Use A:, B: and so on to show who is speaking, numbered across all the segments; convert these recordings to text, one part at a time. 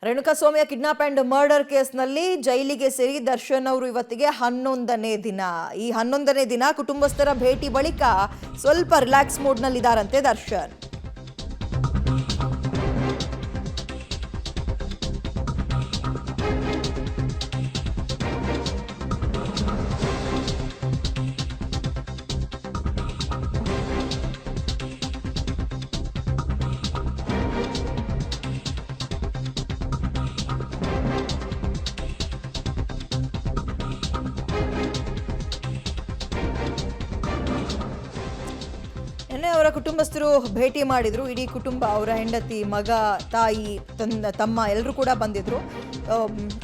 A: ರೇಣುಕಾಸ್ವಾಮಿಯ kidnap and murder ಕೇಸ್ನಲ್ಲಿ ಜೈಲಿಗೆ ಸೇರಿ ದರ್ಶನ್ ಅವರು ಇವತ್ತಿಗೆ 11ನೇ ದಿನ. ಈ 11ನೇ ದಿನ ಕುಟುಂಬಸ್ಥರ ಭೇಟಿ ಬಳಿಕ ಸ್ವಲ್ಪ ರಿಲ್ಯಾಕ್ಸ್ ಮೂಡ್ನಲ್ಲಿದ್ದಾರಂತೆ ದರ್ಶನ್. ಅವರ ಕುಟುಂಬಸ್ಥರು ಭೇಟಿ ಮಾಡಿದ್ರು. ಇಡೀ ಕುಟುಂಬ, ಅವರ ಹೆಂಡತಿ, ಮಗ, ತಾಯಿ, ತಮ್ಮ ಎಲ್ಲರೂ ಕೂಡ ಬಂದಿದ್ರು.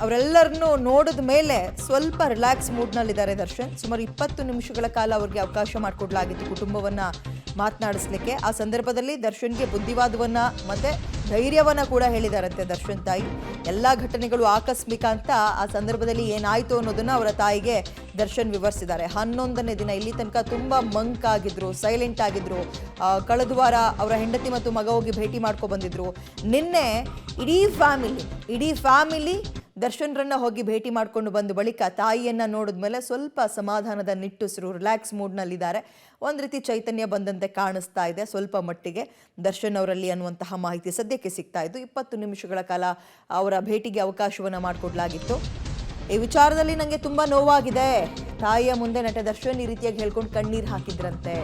A: ಅವರೆಲ್ಲರನ್ನು ನೋಡಿದ ಮೇಲೆ ಸ್ವಲ್ಪ ರಿಲ್ಯಾಕ್ಸ್ ಮೂಡ್ನಲ್ಲಿದ್ದಾರೆ ದರ್ಶನ್. ಸುಮಾರು 20 ನಿಮಿಷಗಳ ಕಾಲ ಅವ್ರಿಗೆ ಅವಕಾಶ ಮಾಡಿಕೊಡ್ಲಾಗಿತ್ತು ಕುಟುಂಬವನ್ನ ಮಾತನಾಡಿಸ್ಲಿಕ್ಕೆ. ಆ ಸಂದರ್ಭದಲ್ಲಿ ದರ್ಶನ್ಗೆ ಬುದ್ಧಿವಾದವನ್ನ ಮತ್ತೆ ಧೈರ್ಯವನ್ನ ಕೂಡ ಹೇಳಿದಾರಂತೆ ದರ್ಶನ್ ತಾಯಿ. ಎಲ್ಲ ಘಟನೆಗಳು ಆಕಸ್ಮಿಕ ಅಂತ ಆ ಸಂದರ್ಭದಲ್ಲಿ ಏನಾಯ್ತು ಅನ್ನೋದನ್ನ ಅವರ ತಾಯಿಗೆ ದರ್ಶನ್ ವಿವರಿಸಿದ್ದಾರೆ. 11ನೇ ದಿನ ಇಲ್ಲಿ ತನಕ ತುಂಬಾ ಮಂಕ್ ಆಗಿದ್ರು, ಸೈಲೆಂಟ್ ಆಗಿದ್ರು. ಕಳೆದ ವಾರ ಅವರ ಹೆಂಡತಿ ಮತ್ತು ಮಗ ಹೋಗಿ ಭೇಟಿ ಮಾಡ್ಕೊ ಬಂದಿದ್ರು. ನಿನ್ನೆ ಇಡೀ ಫ್ಯಾಮಿಲಿ ದರ್ಶನ್ರನ್ನ ಹೋಗಿ ಭೇಟಿ ಮಾಡ್ಕೊಂಡು ಬಂದ ಬಳಿಕ ತಾಯಿಯನ್ನ ನೋಡಿದ್ಮೇಲೆ ಸ್ವಲ್ಪ ಸಮಾಧಾನದ ನಿಟ್ಟುಸಿರು, ರಿಲ್ಯಾಕ್ಸ್ ಮೂಡ್ನಲ್ಲಿದ್ದಾರೆ. ಒಂದು ರೀತಿ ಚೈತನ್ಯ ಬಂದಂತೆ ಕಾಣಿಸ್ತಾ ಇದೆ ಸ್ವಲ್ಪ ಮಟ್ಟಿಗೆ ದರ್ಶನ್ ಅವರಲ್ಲಿ ಅನ್ನುವಂತಹ ಮಾಹಿತಿ ಸದ್ಯಕ್ಕೆ ಸಿಗ್ತಾ ಇದ್ದು. 20 ನಿಮಿಷಗಳ ಕಾಲ ಅವರ ಭೇಟಿಗೆ ಅವಕಾಶವನ್ನು ಮಾಡಿಕೊಡ್ಲಾಗಿತ್ತು. ಈ ವಿಚಾರದಲ್ಲಿ ನನಗೆ ತುಂಬಾ ನೋವಾಗಿದೆ. ತಾಯಿಯ ಮುಂದೆ ನಟ ದರ್ಶನ್ ಈ ರೀತಿಯಾಗಿ ಹೇಳ್ಕೊಂಡು ಕಣ್ಣೀರು ಹಾಕಿದ್ರಂತೆ.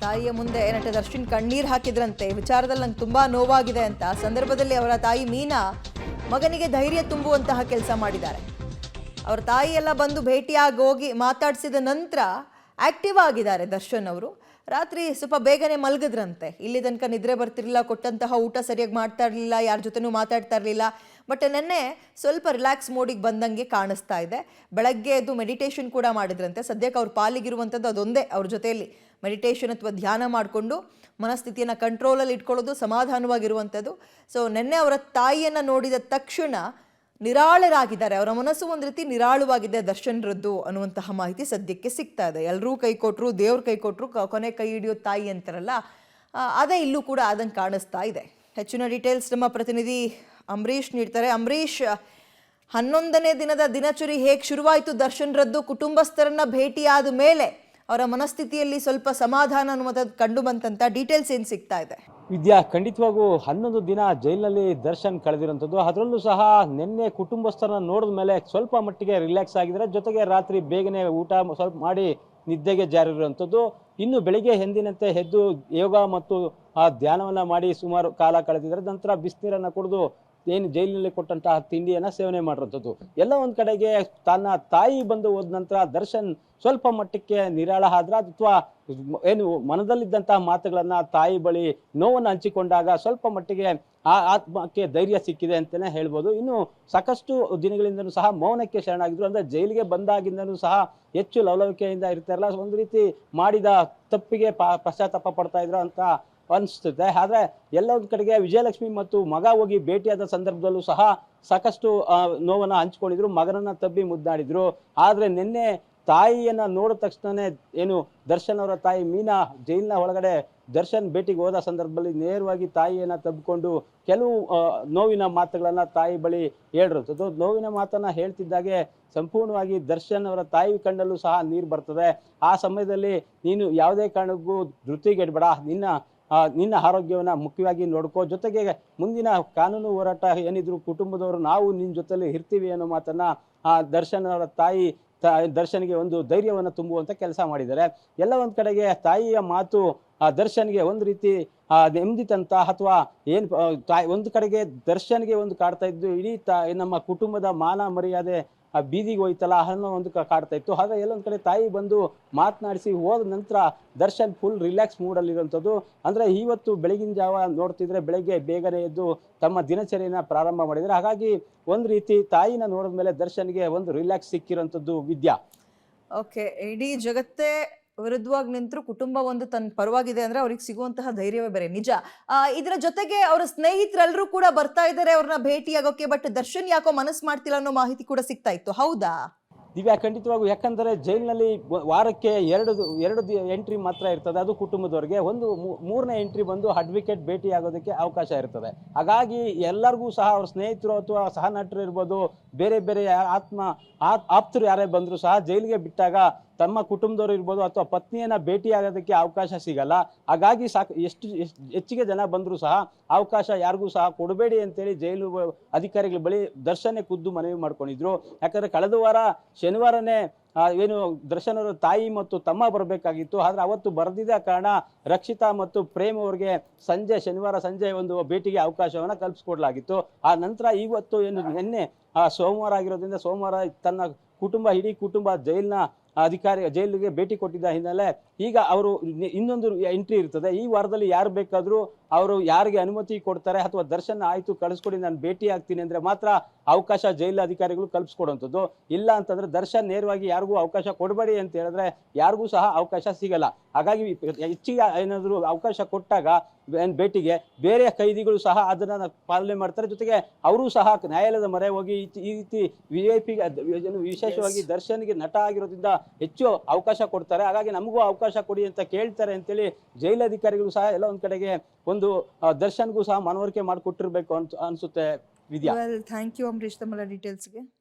A: ತಾಯಿಯ ಮುಂದೆ ನಟ ದರ್ಶನ್ ಕಣ್ಣೀರು ಹಾಕಿದ್ರಂತೆ. ವಿಚಾರದಲ್ಲಿ ನಂಗೆ ತುಂಬಾ ನೋವಾಗಿದೆ ಅಂತ. ಸಂದರ್ಭದಲ್ಲಿ ಅವರ ತಾಯಿ ಮೀನಾ ಮಗನಿಗೆ ಧೈರ್ಯ ತುಂಬುವಂತಹ ಕೆಲಸ ಮಾಡಿದ್ದಾರೆ. ಅವರ ತಾಯಿ ಎಲ್ಲ ಬಂದು ಭೇಟಿಯಾಗಿ ಹೋಗಿ ಮಾತಾಡಿಸಿದ ನಂತರ ಆಕ್ಟಿವ್ ಆಗಿದ್ದಾರೆ ದರ್ಶನ್ ಅವರು. ರಾತ್ರಿ ಸ್ವಲ್ಪ ಬೇಗನೆ ಮಲಗಿದ್ರಂತೆ. ಇಲ್ಲಿ ತನಕ ನಿದ್ರೆ ಬರ್ತಿರ್ಲಿಲ್ಲ, ಕೊಟ್ಟಂತಹ ಊಟ ಸರಿಯಾಗಿ ಮಾಡ್ತಾ ಇರಲಿಲ್ಲ, ಯಾರ ಜೊತೆನೂ ಮಾತಾಡ್ತಾ ಇರಲಿಲ್ಲ. ಬಟ್ ನೆನ್ನೆ ಸ್ವಲ್ಪ ರಿಲ್ಯಾಕ್ಸ್ ಮೋಡಿಗೆ ಬಂದಂಗೆ ಕಾಣಿಸ್ತಾ ಇದೆ. ಬೆಳಗ್ಗೆ ಎದ್ದು ಮೆಡಿಟೇಷನ್ ಕೂಡ ಮಾಡಿದ್ರಂತೆ. ಸದ್ಯಕ್ಕೆ ಅವ್ರ ಪಾಲಿಗಿರುವಂಥದ್ದು ಅದೊಂದೇ, ಅವ್ರ ಜೊತೆಯಲ್ಲಿ ಮೆಡಿಟೇಷನ್ ಅಥವಾ ಧ್ಯಾನ ಮಾಡಿಕೊಂಡು ಮನಸ್ಥಿತಿಯನ್ನು ಕಂಟ್ರೋಲಲ್ಲಿ ಇಟ್ಕೊಳ್ಳೋದು, ಸಮಾಧಾನವಾಗಿರುವಂಥದ್ದು. ಸೊ ನೆನ್ನೆ ಅವರ ತಾಯಿಯನ್ನು ನೋಡಿದ ತಕ್ಷಣ ನಿರಾಳರಾಗಿದ್ದಾರೆ. ಅವರ ಮನಸ್ಸು ಒಂದು ರೀತಿ ನಿರಾಳವಾಗಿದೆ ದರ್ಶನ್ರದ್ದು ಅನ್ನುವಂತಹ ಮಾಹಿತಿ ಸದ್ಯಕ್ಕೆ ಸಿಗ್ತಾ ಇದೆ. ಎಲ್ಲರೂ ಕೈ ಕೊಟ್ಟರು, ದೇವ್ರ ಕೈ ಕೊಟ್ಟರು, ಕೊನೆ ಕೈ ಹಿಡಿಯೋ ತಾಯಿ ಅಂತಾರಲ್ಲ, ಅದೇ ಇಲ್ಲೂ ಕೂಡ ಆದಂಗೆ ಕಾಣಿಸ್ತಾ ಇದೆ. ಹೆಚ್ಚಿನ ಡೀಟೇಲ್ಸ್ ನಮ್ಮ ಪ್ರತಿನಿಧಿ ಅಂಬರೀಷ್ ನೀಡ್ತಾರೆ. ಅಂಬರೀಷ್, 11ನೇ ದಿನದ ದಿನಚರಿ ಹೇಗೆ ಶುರುವಾಯಿತು ದರ್ಶನ್ರದ್ದು? ಕುಟುಂಬಸ್ಥರನ್ನ ಭೇಟಿಯಾದ ಮೇಲೆ ಅವರ ಮನಸ್ಥಿತಿಯಲ್ಲಿ ಸ್ವಲ್ಪ ಸಮಾಧಾನ ಅನ್ನುವಂಥದ್ದು ಕಂಡು ಬಂತಂತ ಡೀಟೇಲ್ಸ್ ಏನು ಸಿಗ್ತಾ ಇದೆ?
B: ವಿದ್ಯಾ, ಖಂಡಿತವಾಗೂ 11 ದಿನ ಜೈಲಿನಲ್ಲಿ ದರ್ಶನ್ ಕಳೆದಿರುವಂಥದ್ದು. ಅದರಲ್ಲೂ ಸಹ ನಿನ್ನೆ ಕುಟುಂಬಸ್ಥರನ್ನ ನೋಡಿದ ಮೇಲೆ ಸ್ವಲ್ಪ ಮಟ್ಟಿಗೆ ರಿಲ್ಯಾಕ್ಸ್ ಆಗಿದ್ದಾರೆ. ಜೊತೆಗೆ ರಾತ್ರಿ ಬೇಗನೆ ಊಟ ಸ್ವಲ್ಪ ಮಾಡಿ ನಿದ್ದೆಗೆ ಜಾರಿರುವಂಥದ್ದು. ಇನ್ನು ಬೆಳಿಗ್ಗೆ ಎಂದಿನಂತೆ ಎದ್ದು ಯೋಗ ಮತ್ತು ಧ್ಯಾನವನ್ನ ಮಾಡಿ ಸುಮಾರು ಕಾಲ ಕಳೆದಿದ್ದಾರೆ. ನಂತರ ಬಿಸಿನೀರನ್ನು ಕುಡಿದು ಏನು ಜೈಲಿನಲ್ಲಿ ಕೊಟ್ಟಂತಹ ತಿಂಡಿಯನ್ನ ಸೇವನೆ ಮಾಡಿರುವಂಥದ್ದು. ಎಲ್ಲ ಒಂದ್ ಕಡೆಗೆ ತನ್ನ ತಾಯಿ ಬಂದು ಹೋದ ನಂತರ ದರ್ಶನ್ ಸ್ವಲ್ಪ ಮಟ್ಟಕ್ಕೆ ನಿರಾಳ ಆದ್ರ, ಅಥವಾ ಏನು ಮನದಲ್ಲಿದ್ದಂತಹ ಮಾತುಗಳನ್ನ ತಾಯಿ ಬಳಿ ನೋವನ್ನು ಹಂಚಿಕೊಂಡಾಗ ಸ್ವಲ್ಪ ಮಟ್ಟಿಗೆ ಆ ಆತ್ಮಕ್ಕೆ ಧೈರ್ಯ ಸಿಕ್ಕಿದೆ ಅಂತಾನೆ ಹೇಳ್ಬೋದು. ಇನ್ನು ಸಾಕಷ್ಟು ದಿನಗಳಿಂದನೂ ಸಹ ಮೌನಕ್ಕೆ ಶರಣಾಗಿದ್ರು. ಅಂದ್ರೆ ಜೈಲಿಗೆ ಬಂದಾಗಿಂದನೂ ಸಹ ಹೆಚ್ಚು ಲವಲವಿಕೆಯಿಂದ ಇರ್ತಾರಲ್ಲ, ಒಂದು ರೀತಿ ಮಾಡಿದ ತಪ್ಪಿಗೆ ಪಶ್ಚಾತ್ತಾಪ ಪಡ್ತಾ ಇದ್ರು ಅಂತ ಅನಿಸ್ತದೆ. ಆದ್ರೆ ಎಲ್ಲ ಒಂದ್ ಕಡೆಗೆ ವಿಜಯಲಕ್ಷ್ಮಿ ಮತ್ತು ಮಗ ಹೋಗಿ ಭೇಟಿಯಾದ ಸಂದರ್ಭದಲ್ಲೂ ಸಹ ಸಾಕಷ್ಟು ನೋವನ್ನ ಹಂಚ್ಕೊಂಡಿದ್ರು, ಮಗನನ್ನ ತಬ್ಬಿ ಮುದ್ದಾಡಿದ್ರು. ಆದ್ರೆ ನಿನ್ನೆ ತಾಯಿಯನ್ನ ನೋಡಿದ ತಕ್ಷಣನೇ ಏನು ದರ್ಶನ್ ಅವರ ತಾಯಿ ಮೀನಾ ಜೈಲಿನ ಒಳಗಡೆ ದರ್ಶನ್ ಭೇಟಿಗೆ ಹೋದ ಸಂದರ್ಭದಲ್ಲಿ ನೇರವಾಗಿ ತಾಯಿಯನ್ನ ತಬ್ಕೊಂಡು ಕೆಲವು ನೋವಿನ ಮಾತುಗಳನ್ನ ತಾಯಿ ಬಳಿ ಹೇಳಿರುತ್ತದೆ. ನೋವಿನ ಮಾತನ್ನ ಹೇಳ್ತಿದ್ದಾಗೆ ಸಂಪೂರ್ಣವಾಗಿ ದರ್ಶನ್ ಅವರ ತಾಯಿ ಕಣ್ಣಲ್ಲೂ ಸಹ ನೀರು ಬರ್ತದೆ. ಆ ಸಮಯದಲ್ಲಿ ನೀನು ಯಾವುದೇ ಕಾರಣಕ್ಕೂ ಧೃತಿಗೆಡಬೇಡ, ನಿನ್ನ ಆರೋಗ್ಯವನ್ನ ಮುಖ್ಯವಾಗಿ ನೋಡ್ಕೋ, ಜೊತೆಗೆ ಮುಂದಿನ ಕಾನೂನು ಹೋರಾಟ ಏನಿದ್ರು ಕುಟುಂಬದವರು ನಾವು ನಿನ್ನ ಜೊತೆಲಿ ಇರ್ತೀವಿ ಅನ್ನೋ ಮಾತನ್ನ ದರ್ಶನ್ ಅವರ ತಾಯಿ ದರ್ಶನ್ಗೆ ಒಂದು ಧೈರ್ಯವನ್ನ ತುಂಬುವಂತ ಕೆಲಸ ಮಾಡಿದ್ದಾರೆ. ಎಲ್ಲ ಒಂದ್ ಕಡೆಗೆ ತಾಯಿಯ ಮಾತು ದರ್ಶನ್ಗೆ ಒಂದ್ ರೀತಿ ನೆಮ್ಮದಿ ತಂತ, ಅಥವಾ ಏನ್ ಒಂದ್ ಕಡೆಗೆ ದರ್ಶನ್ಗೆ ಒಂದು ಕಾಡ್ತಾ ಇದ್ದು ಇಡೀ ನಮ್ಮ ಕುಟುಂಬದ ಮಾನ ಮರ್ಯಾದೆ ಬೀದಿಗೆ ಹೋಯ್ತಲ್ಲ ಅನ್ನೋ ಒಂದು ಕಾಡ್ತಾ ಇತ್ತು. ಹಾಗೆ ಎಲ್ಲೊಂದ್ ಕಡೆ ತಾಯಿ ಬಂದು ಮಾತನಾಡಿಸಿ ಹೋದ ನಂತರ ದರ್ಶನ್ ಫುಲ್ ರಿಲ್ಯಾಕ್ಸ್ ಮೂಡಲ್ಲಿರುವಂಥದ್ದು. ಅಂದ್ರೆ ಇವತ್ತು ಬೆಳಗಿನ ಜಾವ ನೋಡ್ತಿದ್ರೆ ಬೆಳಗ್ಗೆ ಬೇಗನೆ ಎದ್ದು ತಮ್ಮ ದಿನಚರಿಯನ್ನ ಪ್ರಾರಂಭ ಮಾಡಿದ್ರೆ, ಹಾಗಾಗಿ ಒಂದ್ ರೀತಿ ತಾಯಿನ ನೋಡಿದ್ಮೇಲೆ ದರ್ಶನ್ಗೆ ಒಂದು ರಿಲ್ಯಾಕ್ಸ್ ಸಿಕ್ಕಿರೋಂಥದ್ದು ವಿದ್ಯಾ.
A: ಓಕೆ, ಇಡೀ ಜಗತ್ತೇ ವಿರುದ್ಧವಾಗಿ ನಿಂತರು ಕುಟುಂಬ ಒಂದು ತನ್ನ ಪರವಾಗಿದೆ ಅಂದ್ರೆ ಅವ್ರಿಗೆ ಸಿಗುವಂತಹ ಧೈರ್ಯವೇ ಬೇರೆ, ನಿಜ. ಇದರ ಜೊತೆಗೆ ಅವರ ಸ್ನೇಹಿತರೆಲ್ಲರೂ ಕೂಡ ಬರ್ತಾ ಇದ್ದಾರೆ ಅವ್ರನ್ನ ಭೇಟಿಯಾಗೋಕೆ, ಬಟ್ ದರ್ಶನ್ ಯಾಕೋ ಮನಸ್ಸು ಮಾಡ್ತಿಲ್ಲ ಅನ್ನೋ ಮಾಹಿತಿ ಕೂಡ ಸಿಗ್ತಾ ಇತ್ತು, ಹೌದಾ?
B: ದಿವ್ಯಾ, ಖಂಡಿತವಾಗೂ. ಯಾಕಂದರೆ ಜೈಲಿನಲ್ಲಿ ವಾರಕ್ಕೆ ಎರಡು ಎಂಟ್ರಿ ಮಾತ್ರ ಇರ್ತದೆ, ಅದು ಕುಟುಂಬದವ್ರಿಗೆ. ಒಂದು ಮೂರನೇ ಎಂಟ್ರಿ ಬಂದು ಅಡ್ವೊಕೇಟ್ ಭೇಟಿ ಆಗೋದಕ್ಕೆ ಅವಕಾಶ ಇರ್ತದೆ. ಹಾಗಾಗಿ ಎಲ್ಲರಿಗೂ ಸಹ ಅವ್ರ ಸ್ನೇಹಿತರು ಅಥವಾ ಸಹ ನಟರು ಇರ್ಬೋದು, ಬೇರೆ ಬೇರೆ ಆಪ್ತರು ಯಾರೇ ಬಂದರೂ ಸಹ ಜೈಲಿಗೆ ಬಿಟ್ಟಾಗ ತಮ್ಮ ಕುಟುಂಬದವರು ಇರ್ಬೋದು ಅಥವಾ ಪತ್ನಿಯನ್ನ ಭೇಟಿ ಆಗೋದಕ್ಕೆ ಅವಕಾಶ ಸಿಗಲ್ಲ. ಹಾಗಾಗಿ ಎಷ್ಟು ಹೆಚ್ಚಿಗೆ ಜನ ಬಂದರೂ ಸಹ ಅವಕಾಶ ಯಾರಿಗೂ ಸಹ ಕೊಡಬೇಡಿ ಅಂತೇಳಿ ಜೈಲು ಅಧಿಕಾರಿಗಳ ಬಳಿ ದರ್ಶನ್ ಖುದ್ದು ಮನವಿ ಮಾಡ್ಕೊಂಡಿದ್ರು. ಯಾಕಂದ್ರೆ ಕಳೆದ ವಾರ ಶನಿವಾರನೇ ಏನು ದರ್ಶನ್ ಅವರ ತಾಯಿ ಮತ್ತು ತಮ್ಮ ಬರಬೇಕಾಗಿತ್ತು. ಆದ್ರೆ ಅವತ್ತು ಬರೆದಿದ್ದ ಕಾರಣ ರಕ್ಷಿತಾ ಮತ್ತು ಪ್ರೇಮ್ ಅವರಿಗೆ ಶನಿವಾರ ಸಂಜೆ ಒಂದು ಭೇಟಿಗೆ ಅವಕಾಶವನ್ನ ಕಲ್ಪಿಸ್ಕೊಡ್ಲಾಗಿತ್ತು. ಆ ನಂತರ ಇವತ್ತು ಏನು ನಿನ್ನೆ ಸೋಮವಾರ ಆಗಿರೋದ್ರಿಂದ ಸೋಮವಾರ ತನ್ನ ಇಡೀ ಕುಟುಂಬ ಜೈಲಿಗೆ ಭೇಟಿ ಕೊಟ್ಟಿದ್ದ ಹಿನ್ನೆಲೆ ಈಗ ಅವರು ಇನ್ನೊಂದು ಎಂಟ್ರಿ ಇರ್ತದೆ. ಈ ವಾರದಲ್ಲಿ ಯಾರು ಬೇಕಾದ್ರೂ ಅವರು ಯಾರಿಗೆ ಅನುಮತಿ ಕೊಡ್ತಾರೆ ಅಥವಾ ದರ್ಶನ್ ಆಯ್ತು ಕಳಿಸ್ಕೊಡಿ ನಾನು ಭೇಟಿ ಆಗ್ತೀನಿ ಅಂದ್ರೆ ಮಾತ್ರ ಅವಕಾಶ ಜೈಲು ಅಧಿಕಾರಿಗಳು ಕಲ್ಪಿಸ್ಕೊಡುವಂಥದ್ದು. ಇಲ್ಲ ಅಂತಂದ್ರೆ ದರ್ಶನ್ ನೇರವಾಗಿ ಯಾರಿಗೂ ಅವಕಾಶ ಕೊಡಬೇಡಿ ಅಂತ ಹೇಳಿದ್ರೆ ಯಾರಿಗೂ ಸಹ ಅವಕಾಶ ಸಿಗಲ್ಲ. ಹಾಗಾಗಿ ಹೆಚ್ಚಿಗೆ ಏನಾದ್ರು ಅವಕಾಶ ಕೊಟ್ಟಾಗ ಭೇಟಿಗೆ ಬೇರೆ ಕೈದಿಗಳು ಸಹ ಅದನ್ನ ಪಾಲನೆ ಮಾಡ್ತಾರೆ. ಜೊತೆಗೆ ಅವರು ಸಹ ನ್ಯಾಯಾಲಯದ ಮೊರೆ ಹೋಗಿ ಈ ರೀತಿ VIP ವಿಶೇಷವಾಗಿ ದರ್ಶನ್ಗೆ ನಟ ಆಗಿರೋದ್ರಿಂದ ಹೆಚ್ಚು ಅವಕಾಶ ಕೊಡ್ತಾರೆ, ಹಾಗಾಗಿ ನಮಗೂ ಅವಕಾಶ ಕೊಡಿ ಅಂತ ಕೇಳ್ತಾರೆ ಅಂತೇಳಿ ಜೈಲಧಿಕಾರಿಗಳು ಸಹ ಎಲ್ಲ ಒಂದ್ ಕಡೆಗೆ ಒಂದು ದರ್ಶನ್ಗೂ ಸಹ ಮನವರಿಕೆ ಮಾಡಿಕೊಟ್ಟಿರ್ಬೇಕು ಅನ್ಸುತ್ತೆ ವಿದ್ಯಾ.
A: ವೆಲ್, ಥ್ಯಾಂಕ್ ಯು ಅಂಬರೀಶ್ ತಮ್ಮ ಡೀಟೇಲ್ಸ್ಗೆ.